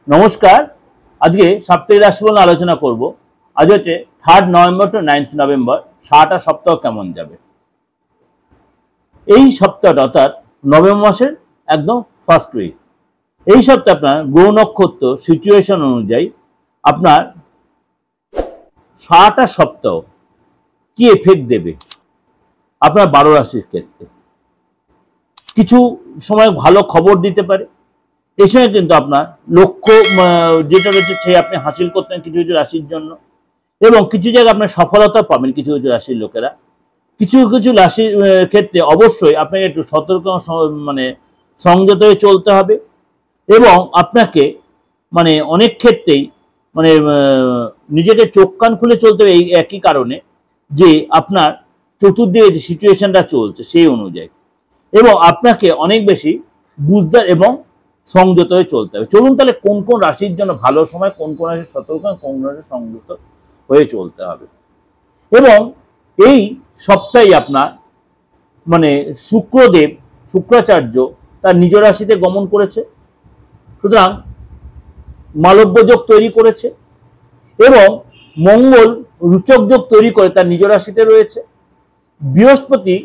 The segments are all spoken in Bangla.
নমস্কার। আজকে সাপ্তাহিক রাশিফল আলোচনা করব। আজ হচ্ছে 3 নভেম্বর টু 9 নভেম্বর। সারাটা সপ্তাহ কেমন যাবে। এই সপ্তাহটা অর্থাৎ নভেম্বর মাসের একদম ফার্স্ট উইক। এই সপ্তাহে আপনার গ্রহ নক্ষত্র সিচুয়েশন অনুযায়ী আপনার সারাটা সপ্তাহ কি এফেক্ট দেবে আপনার 12 রাশির ক্ষেত্রে। কিছু সময় ভালো খবর দিতে পারে। এই সময় কিন্তু আপনার লক্ষ্য যেটা রয়েছে সে আপনি হাসিল করতেন কিছু কিছু রাশির জন্য, এবং কিছু জায়গায় আপনার সফলতা পাবেন কিছু কিছু রাশির লোকেরা। কিছু কিছু রাশির ক্ষেত্রে অবশ্যই আপনাকে একটু সতর্ক সংযত হয়ে চলতে হবে, এবং আপনাকে অনেক ক্ষেত্রেই নিজেকে চোখ কান খুলে চলতে হবে এই একই কারণে যে আপনার চতুর্দিকে যে সিচুয়েশনটা চলছে সেই অনুযায়ী, এবং আপনাকে অনেক বেশি বুঝদার এবং সংযত হয়ে চলতে হবে। চলুন তাহলে কোন কোন রাশির জন্য ভালো সময়, কোন কোন রাশির সতর্ক, কোন রাশির সংযত হয়ে চলতে হবে। এবং এই সপ্তাহে আপনার শুক্রাচার্য তার নিজ রাশিতে গমন করেছে, সুতরাং মালব্য যোগ তৈরি করেছে, এবং মঙ্গল রুচক যোগ তৈরি করে তার নিজ রাশিতে রয়েছে। বৃহস্পতি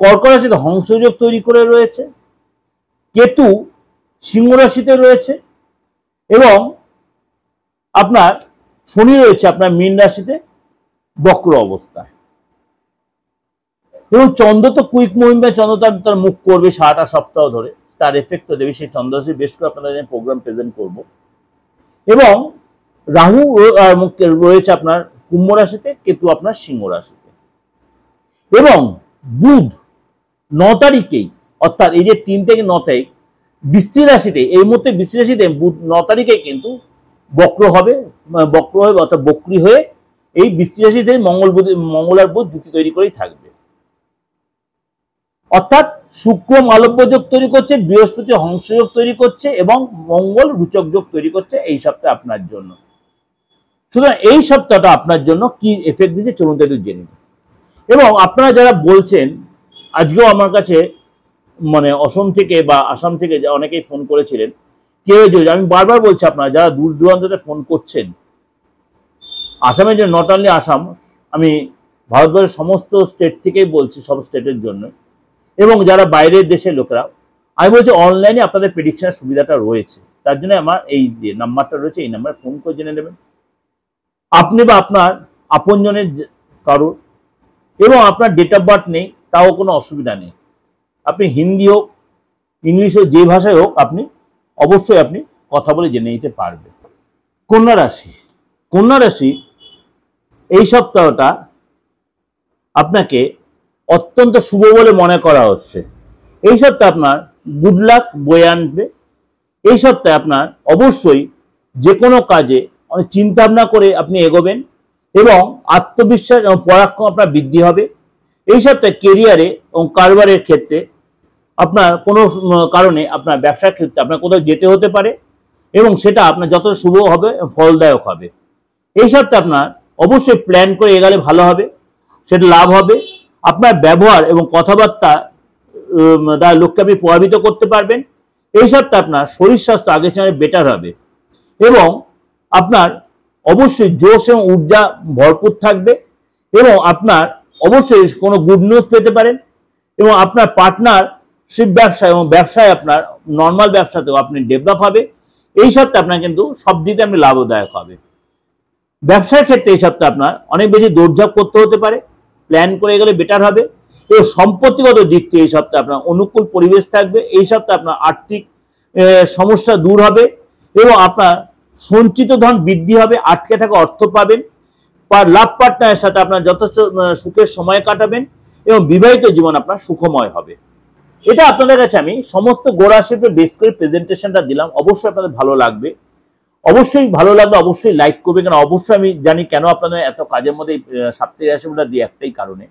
কর্কট রাশিতে হংসযোগ তৈরি করে রয়েছে। কেতু সিংহ রাশিতে রয়েছে, এবং আপনার শনি রয়েছে আপনার মীন রাশিতে বক্র অবস্থায়। এবং চন্দ্র তো কুইক মুভমেন্ট, চন্দ্র তার মুখ করবে সারাটা সপ্তাহ ধরে, তার এফেক্ট তো দেবে। সেই চন্দ্র রাশি বেশ করে আপনাদের প্রোগ্রাম প্রেজেন্ট করব। এবং রাহু রয়েছে আপনার কুম্ভ রাশিতে, কেতু আপনার সিংহ রাশিতে। এবং বুধ 9 তারিখেই, অর্থাৎ এই যে 3 থেকে 9 তারিখ বৃশ্চিক রাশিতে, এই মুহূর্তে বৃশ্চিক রাশিতে বুধ 9 তারিখে কিন্তু বক্র হবে অর্থাৎ বক্রী হয়ে এই বৃশ্চিক রাশিতে মঙ্গল আর বুধ যুতি তৈরি করেই থাকবে। অর্থাৎ শুক্র মালব্য যোগ তৈরি করছে, বৃহস্পতি হংসযোগ তৈরি করছে, এবং মঙ্গল রুচক যোগ তৈরি করছে এই সপ্তাহে আপনার জন্য। সুতরাং এই সপ্তাহটা আপনার জন্য কি এফেক্ট দিচ্ছে চলুন একটু জেনে নিন। এবং আপনারা যারা বলছেন, আজকেও আমার কাছে অসম থেকে বা আসাম থেকে অনেকেই ফোন করেছিলেন, কেউ আমি বারবার বলছি আপনারা যারা দূর দূরান্ততে ফোন করছেন, আসামের জন্য, নট অনলি আসাম, আমি ভারতবর্ষের সমস্ত স্টেট থেকেই বলছি, সব স্টেটের জন্য, এবং যারা বাইরের দেশের লোকেরা, আমি বলছি অনলাইনে আপনাদের প্রেডিকশনের সুবিধাটা রয়েছে। তার জন্য আমার এই যে নাম্বারটা রয়েছে এই নাম্বারে ফোন করে জেনে নেবেন। আপনি বা আপনার আপনজনের কারোর এবং আপনার ডেট অফ বার্থ নেই, তাও কোনো অসুবিধা নেই। আপনি হিন্দি হোক, ইংলিশ হোক, যে ভাষায় হোক, অবশ্যই আপনি কথা বলে জেনে নিতে পারবেন। কন্যা রাশি এই সপ্তাহটা আপনাকে অত্যন্ত শুভ বলে মনে করা হচ্ছে। এই সপ্তাহে আপনার গুড লাক বয়ে আনবে। এই সপ্তাহে আপনার অবশ্যই যে কোনো কাজে অনেক চিন্তা ভাবনা করে আপনি এগোবেন, এবং আত্মবিশ্বাস এবং পরাক্রম আপনার বৃদ্ধি হবে। এই সপ্তাহে কেরিয়ারে এবং কারবারের ক্ষেত্রে আপনার কোনো কারণে আপনার ব্যবসার ক্ষেত্রে আপনার কোথাও যেতে হতে পারে, এবং সেটা আপনার যত শুভ হবে ফলদায়ক হবে। এই সপ্তাহে আপনার অবশ্যই প্ল্যান করে এগোলে ভালো হবে, সেটা লাভ হবে। আপনার ব্যবহার এবং কথাবার্তা দ্বারা লোককে আপনি প্রভাবিত করতে পারবেন। এই সপ্তাহে আপনার শরীর স্বাস্থ্য আগের চেয়ে বেটার হবে, এবং আপনার অবশ্যই জোশ এবং ঊর্জা ভরপুর থাকবে, এবং আপনার অবশ্যই কোনো গুড নিউজ পেতে পারেন, এবং আপনার পার্টনারশিপ ব্যবসা এবং ব্যবসায় আপনার নর্মাল ব্যবসাতেও আপনি ডেভেলপ হবে। এই সপ্তাহে আপনার কিন্তু সব দিকে আপনি লাভদায়ক হবে। ব্যবসার ক্ষেত্রে এই সপ্তাহে আপনার অনেক বেশি দৌড়ঝাঁপ করতে হতে পারে, প্ল্যান করে গেলে বেটার হবে। এবং সম্পত্তিগত দিক থেকে এই সপ্তাহে আপনার অনুকূল পরিবেশ থাকবে। এই সপ্তাহে আপনার আর্থিক সমস্যা দূর হবে, এবং আপনার সঞ্চিত ধন বৃদ্ধি হবে, আটকে থাকা অর্থ পাবেন, লাভ পার্টনারের সাথে আপনার যথেষ্ট সুখের সময় কাটাবেন, এবং বিবাহিত জীবন আপনার সুখময় হবে। এটা আপনাদের কাছে আমি সমস্ত গোরাশিপে বেস করে প্রেজেন্টেশনটা দিলাম। অবশ্যই আপনাদের ভালো লাগবে, অবশ্যই লাইক করবে, কারণ অবশ্যই আমি জানি কেন আপনাদের এত কাজের মধ্যে সাপ্তাহিক রাশিফলটা দিই, একটাই কারণে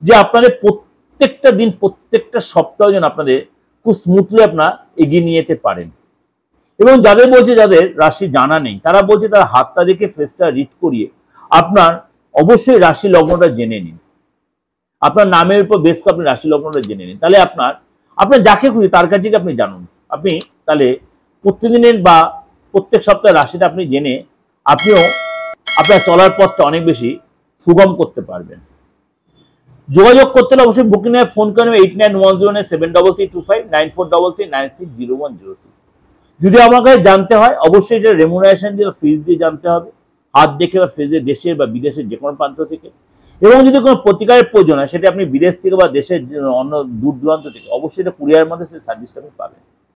যে আপনাদের প্রত্যেকটা দিন, প্রত্যেকটা সপ্তাহ যেন আপনাদের খুব স্মুথলি আপনারা এগিয়ে নিয়ে যেতে পারেন। এবং যাদের বলছে যাদের রাশি জানা নেই, তারা বলছে তারা হাতটা দেখে ফেসটা রিড করিয়ে আপনার অবশ্যই রাশি লগ্নটা জেনে নিন। আপনার নামের উপর বেস করে আপনি রাশি লগ্নটা জেনে নিন, তাহলে আপনার যাকে খুঁজে তার কাছে আপনি জানুন। আপনি তাহলে প্রত্যেকদিনের বা প্রত্যেক সপ্তাহে রাশিটা আপনি জেনে আপনিও আপনার চলার পথটা অনেক বেশি সুগম করতে পারবেন। যোগাযোগ করতে হলে অবশ্যই বুকিং এ ফোন করে 8910973325 9433960106। যদি আমার কাছে জানতে হয় অবশ্যই এটা রেমুনারেশন দিয়ে ফিজ দিয়ে জানতে হবে, হাত দেখে বা ফিজে দেশের বা বিদেশের যে কোনো প্রান্ত থেকে। এবং যদি কোনো প্রতিকারের প্রয়োজন হয় সেটা আপনি বিদেশ থেকে বা দেশের অন্য দূর দূরান্ত থেকে, অবশ্যই এটা কুরিয়ারের মধ্যে সেই সার্ভিসটা আপনি পাবেন।